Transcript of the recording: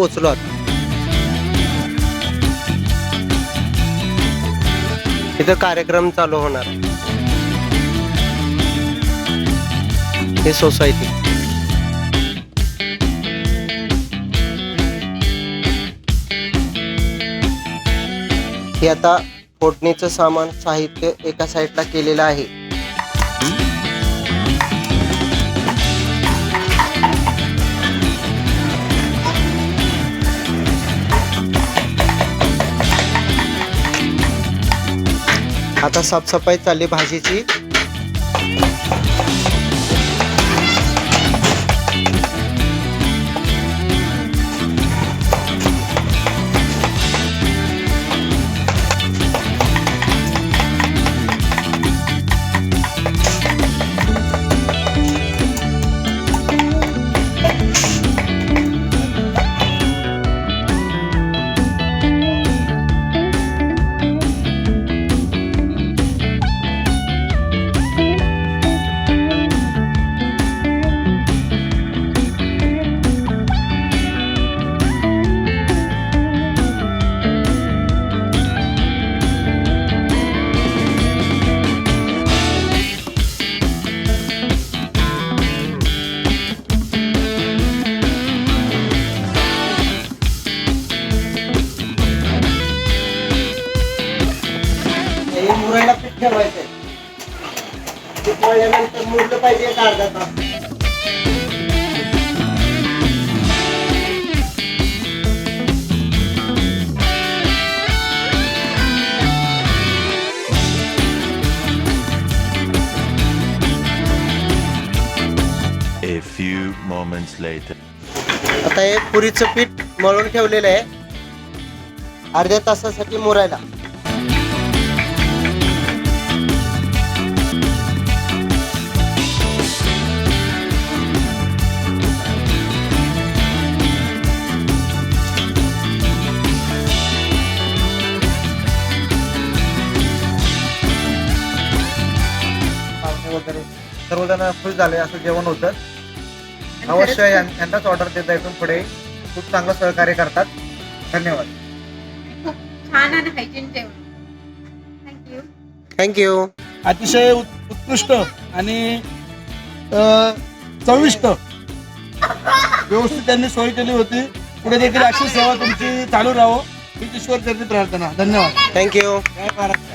पोहोचलो आता. इथं कार्यक्रम चालू होणार. ही सोसायटी. हे आता फोडणीचं सामान साहित्य एका साईडला केलेलं आहे. आता साफसफाई चालली भाजीची. मुरायला पीठ ठेवायचंय. पीठ मळल्यानंतर मुरलं पाहिजे एक अर्धा तास. A few moments later. आता हे पुरीचं पीठ मळून ठेवलेलं आहे अर्ध्या तासासाठी मुरायला. वगैरे सर्वजण खुश झाले. असं जेवण होतं. अवश्य यांनाच ऑर्डर देता. इथून पुढे खूप चांगलं सहकार्य करतात. धन्यवाद. खूप छान आणि हायजीन जेवण. थँक्यू. थँक्यू. अतिशय उत्कृष्ट आणि चविष्ट व्यवस्थित त्यांनी सोय केली होती. पुढे देखील अशी सेवा तुमची चालू राहो हीच ईश्वर चरणी प्रार्थना. धन्यवाद. थँक्यू. जय महाराज.